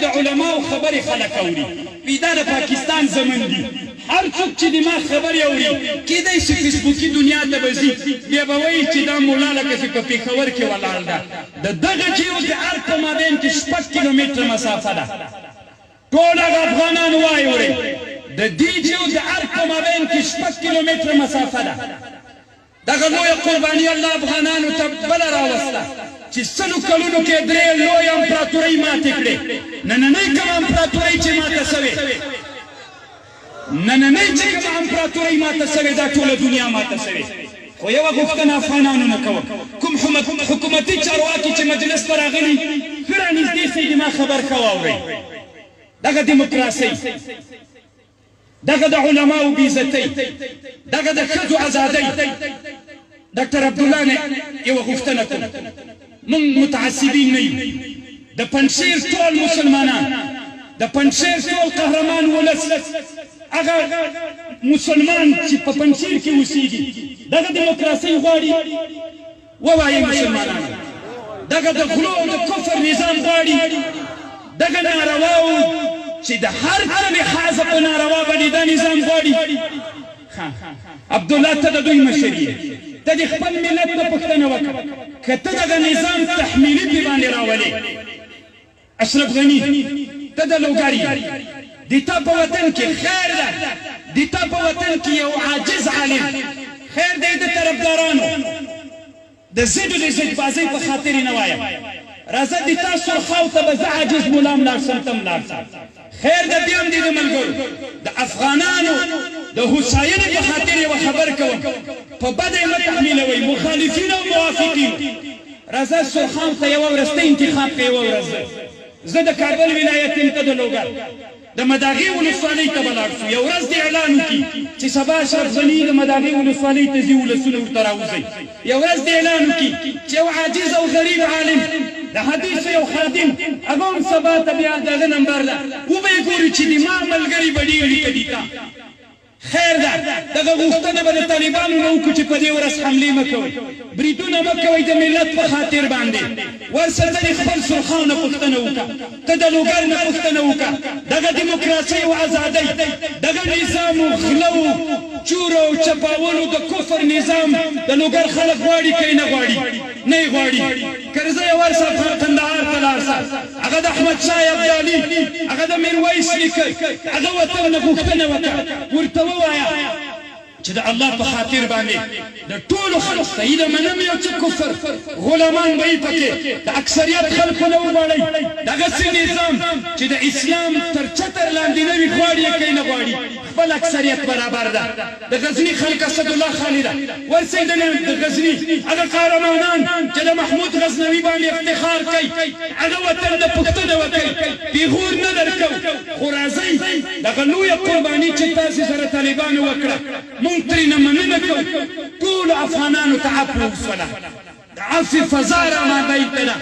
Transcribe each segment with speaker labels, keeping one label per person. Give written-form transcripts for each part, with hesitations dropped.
Speaker 1: د علماو خبرې خلک اوري وي دا د پاکستان زمن دي هر څوک چې د ما خبرې اوري کیدای شي فیسبوکي دنیا ته به ځي بیا به وایي چې دا مولا لکه چې په پېښور کې ولاړ ده د دغه جیو د ارګ په مابین کې 6 کیلومتره مسافه ده ټول هغه افغانان واورئ د دې جیو د ارګ په مابین کې 6 کیلومتره مسافه ده دغه لویه قرباني الله افغانانو ته بله راوسته چې سلو کلونو کې درې لویې امپراتورۍ ماتې کړې نننۍ کومه امپراتورۍ چې ماته سوې نننۍ چې کومه امپراتورۍ ماته سوې دا ټوله دنیا ماته سوې خو یوه غوښتنه افغانانو نه کوم کوم حکومتي چارواکي چې مجلس ته راغلي ښه رانږدې سئ د ما خبر ښه واورئ دغه دیموکراسۍ دغه د علماو بېعزتۍ دغه د ښځو ازادۍ ډاکټر عبدالله نه یوه غوښتنه کوم موږ متعصبین نه یو د پنجشیر ټول مسلمانان د پنجشیر ټول قهرمان ولس هغه مسلمان چې په پنجشیر کې اوسېږي دغه دیموکراسۍ غواړي ووایئ مسلمانانو دغه د غلو او د کفر نظام غواړي دغه نارواو چې د هر څه لحاظه په ناروا باندې دا نظام غواړي عبدالله ته د دوی مشر یې ته د خپل ملت نه پوښتنه وکړه که ته دغه نظام تحمیلي پې باندې راولې اشرف غني ته د لوګر یې د تا په وطن کې خیر ده د تا په وطن کې یو عاجز عالم خیر دی د طرفدارانو د ضد د ضدبازۍ په خاطر یې نه وایم راځه د تا سرخاو ته به زه عاجز ملام لاړ شم ته هم لاړ شم خیر ده بیا هم دې د ملګرو د افغانانو د هوساینې په خاطر یوه خبر کوم په بده یې مه تحمیلوئ مخالفین او موافقین راځه سرخاو ته یوه وروستی انتخاب که یوه ورځ زه د کابل ولایت یم ته د لوګر د مداغې ولسوالۍ ته به لاړ شو یو ورځ دې اعلان وکړي چې سبا اشرف غني د مداغې ولسوالۍ ته ځي ولسونه ورته راوځئ یو ورځ دې اعلان وکړي چې یو عاجز او غریب عالم د حدیثو یو خادم هغه هم سبا ته بیا د هغه نمبر ده وبه یې ګوري چې د ما ملګري به ډېر دي که دي تا خیر ده دغه غوښتنه به د طالبانو نه وکړو چې په دې ورځ حملې مه کوئ بریدونه مه کوئ د ملت په خاطر باندې ورسره ته د خپل سرخان نه پوښتنه وکړه ته د لوګر نه پوښتنه وکړه دغه دیموکراسۍ او ازادۍ دغه نظام و غلو چورو او چپاولو د کفر نظام د لوګر خلک غواړي که یې نه غواړي نه یې غواړي که زه یې ورسه کندهار ته لاړ سه هغه د احمدشاه ابدالي هغه د میرویس نیکه هغه وطن نه غوښتنه وکړه ورته ووایه چې د الله په خاطر باندې د ټولو خلکو ته یې د منم یو چې کفر غلامان به یې پکې د اکثریت خلکو نه وغواړئ دغسې نظام چې د اسلام تر چتر لاندې نه وي غواړي یې که یې نه غواړي خپل اکثریت برابر ده د غزني خلک اسدالله خالي ده ورسئ د غزني هغه قهرمانان چې د محمود غزنوي باندې افتخار کوي هغه وطن د پوښتنه وکړئ پیغور نه درکوو خو راځئ دغه لویه قرباني چې تاسې سره طالبانو وکړه مونږ ترېنه مننه کوو ټولو افغانانو ته عفو وسوله د عفو فضا راماده ده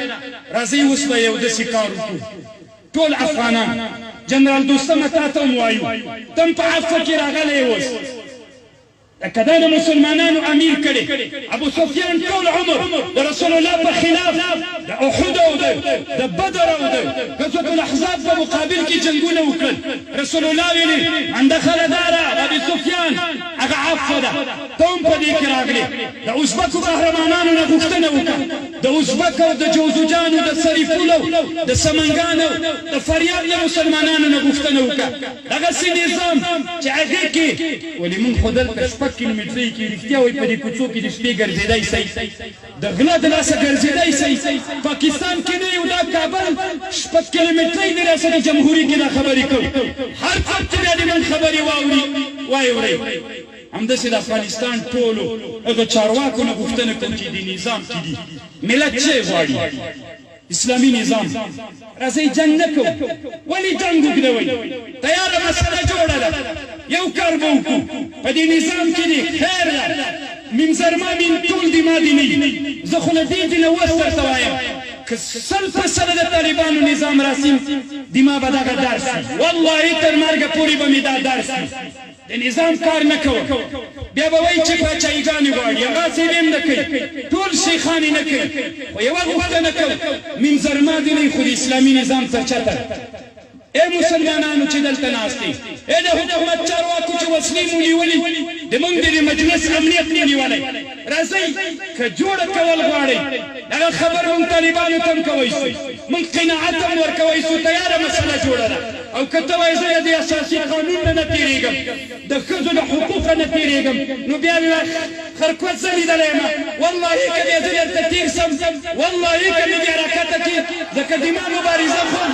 Speaker 1: راځئ اوس به یو داسې کار وکړو ټول افغانان جنرال دوستمه تا ته هم وایو ته هم په عفو کې راغلی یې اوس که دا د مسلمانانو امیر کړی ابو سفیان ټول عمر د رسول الله په خلاف د احد او د بدر او د غزوة الاحزاب په مقابل کې جنګونه وکړل رسول الله ویلي من دخل دار ابي سفیان هغه عفو ده ته هم په دې کې راغلې د ازبکو قهرمانانو نه غوښتنه وکړه د ازبک او د جوزجانو د سریفولو د سمنګانو د فریاد د مسلمانانو نه غوښتنه وکړه دغسې نظام چې هغې کې ولې مونږ خو دلته شپږ کیلومترۍ کې رښتیا وایي په دې کوڅو کې د شپې ګرځېدی سئ د غله د لاسه ګرځېدی سئ پاکستان کې نه یو دا کابل شپږ کیلومترۍ د ریاست جمهوري کې دا خبرې کوي هر څوک چې بیا د من خبرې واورئ همداسې د افغانستان ټولو هغه چارواکو نه غوښتنه کوم چې د نظام کې دي ملت څه غواړي اسلامي نظام راځئ جنګ نه کوو ولې جنګ وکړوئ تیاره مسله جوړه ده یو کار به وکړو په دې نظام کې دی خیر ده ممزرما من ټول د ما دي نه زه خو له دې نه اوس درته وایم که 100% د طالبانو نظام راسي دما به دغه درس والله تر مرګه پورې به مې دا درس د نظام کار نه کوم بیا به وایي چې پاچاهیګانې غواړي هغسې به هم نه کوي ټول شیخان یې نه کوي خو یوه غوښتنه کوو منظرما دې نه خو د اسلامي نظام تر چتر اے مسلمانانو چې دلته ناست دي اے د حکومت چارواکو چې وسلې مو نیولي د موږ د مجلس امنیت مو نیولی راځئ که جوړه کول غواړئ دغه خبر موږ طالبانو ته هم کوی شو موږ قناعت هم ورکوی شو تیاره مسله جوړه ده او که ته وایې زه د اساسي قانون نه نه تېرېږم د ښځو د حقوقه نه تېرېږم نو بیا مې خرکوت زه لیدلی یم واللهي که بیا زه درته تېر سم واللهي که مې بیا راکته کړي ځکه د ما مبارزه خو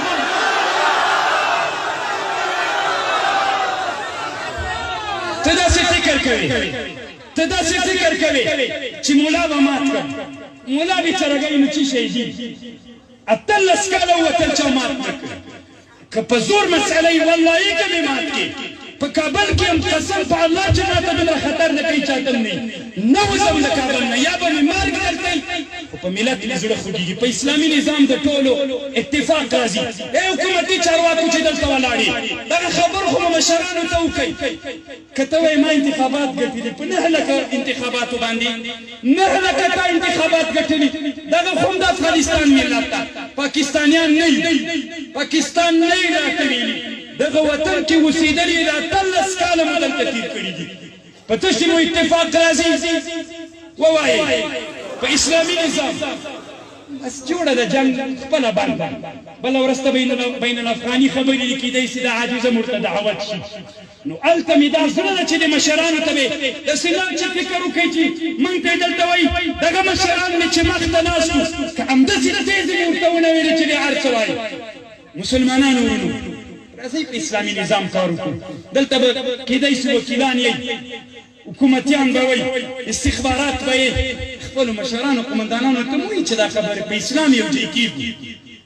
Speaker 1: ته داسې فکر کوې چې ملا به مات کړ ملا بېچارهګۍ نو څه شی دي 18 کاله ووتل چا مات نه کړ که په زور مسئله یې واللهي که مې مات کړي په کابل کې هم قسم په الله چې ماته دومره خطر نه کوي چاته نه نه وځم د کابل نه یا به مې مرګ درکوي خو په ملت مې زړه خوږېږي په اسلامي نظام د ټولو اتفاق راځي ای حکومتي چارواکو چې دلته ولاړې دغه خبر خو به مشرانو ته وکوئ که ته وایې ما انتخابات ګټلي په 9 لکه انتخاباتو باندې 9 لکه تا انتخابات ګټلي دغه خو هم د افغانستان ملت ته پاکستانیان نه یو پاکستان نه یې راته ویلي دغه وطن کې اوسېدلي دا 18 کاله مو دلته تېر کړي دي په تشې مو اتفاق راځي ووایئ په اسلامي نظام بس جوړه د جنګ خپله بنده بله ورځ ته بین الافغاني خبرې دي کېدی شي دا عاجزه موږ ته دعوت شي نو هلته مې دا زړه ده چې د مشرانو ته به داسې نه چې فکر وکړئ چې موږ ته یې دلته وایي دغه مشران مې چې مخ ته ناست وو که همداسې د تیزې مې ورته ونه ویلې چې دې هر څه وایي مسلمانانو ورونو راځئ په اسلامي نظام کار وکړو دلته به کېدی شي وکیلان یې حکومتیان به وایي استخبارات به یې خپلو مشرانو قمندانانو ته وایي چې دا خبرې په اسلام یو ځای کېږي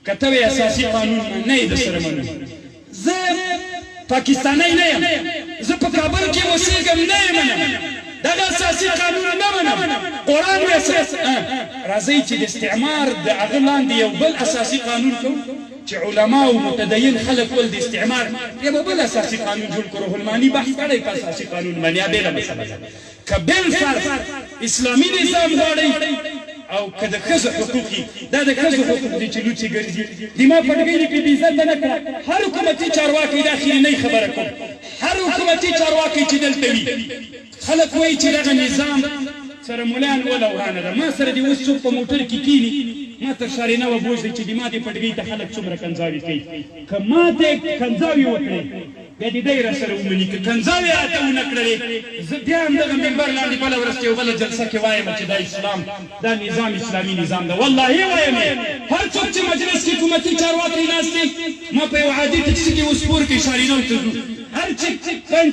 Speaker 1: که ته وایې اساسي قانون نه یې درسره منم زه پاکستانی نه یم زه په کابل کې اوسېږم نه یې منم دغه اساسي قانون نه منم قرآن مې راځئ چې د استعمار د هغه لاندې یو بل اساسي قانون کوو چې علما او متدین خلک ول د استعمار یو بل اساسي قانون جوړ کړو روح المانی بحث کړی په اساسي قانون باندې بېله مسله ده که بالفرض اسلامي نظام غواړئ او که د ښځو حقوق دا د ښځو حقوق دي چې لوڅې ګرځي دما پټګۍ دې پې بېعزته نه کړه هر حکومتي چارواکی دا اخرنۍ خبره کوم هر حکومتي چارواکی چې دلته وي خلک وایي چې دغه نظام سره ملایان وله ورانه ده ما سره دې اوس څوک په موټر کې کښېني ما تر شارینه وبوځئ چې د ما دې پټګۍ ته خلک څومره کنځاوي کوي که ما ته کنځاوي وکړئ بیا دې دی راسره ومني که کنځاوي راته ونه کړلې زه بیا هم دغه ممبر لاندې بله ورځ کې یو بله جلسه کې وایم چې دا اسلام دا نظام اسلامي نظام ده واللهي وایم هر څوک چې مجلس کې حکومتي چارواکی ناست دي ما په یو عادي ټکسي کې اوس پور کې شارینو ته ځو هر چې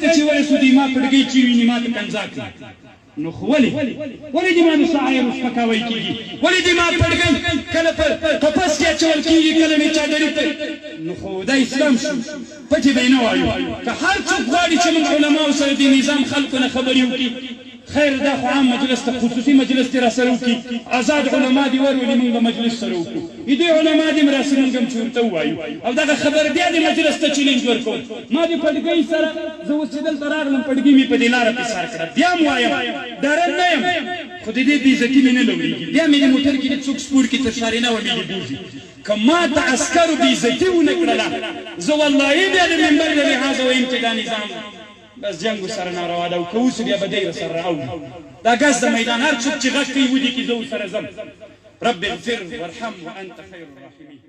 Speaker 1: ته چې ورسېدو ما پټګۍ چې ویني ما ته کنځا کړي نو خو ولې دې ما نسعایر سپکاوی کېږي ولې دې ما پټګۍ کله په قفس کې اچول کېږي کله مې چادرې نو خو دا اسلام شو پټې به یې نه وایو که هر څوک غواړي چې موږ علماو سره د نظام خلکو نه خبرې وکړي خیر دا خو عام مجلس ته خصوصي مجلس دې راسره وکړي آزاد علما دې ورولي موږ به مجلس سره وکړو دې علما دې هم راسره موږ هم چې ورته ووایو او دغه خبره بیا دې مجلس ته چیلنج ورکوم ما دې پټګۍ سره زه اوس چې دلته راغلم پټګۍ مې په دې لاره پې سر کړه بیا هم وایم ډارن نه یم خو د دې بېعزتي مې نه لورېږي بیا مې د موټر کې د څوک سپور کې تر شارینه وه مې دې بوځي که ما ته عسکرو بېعزتي ونه کړله زه واللهي بیا د ممبر له لحاظه ویم چې دا نظام بس جنګ سره ناروا ده او که اوس بیا به دی راسره راوړي دا ګز د میدان هر څوک چې غږ کوي ودې کې زه ورسره ځم رب اغفر وارحم وانت خیر الراحمین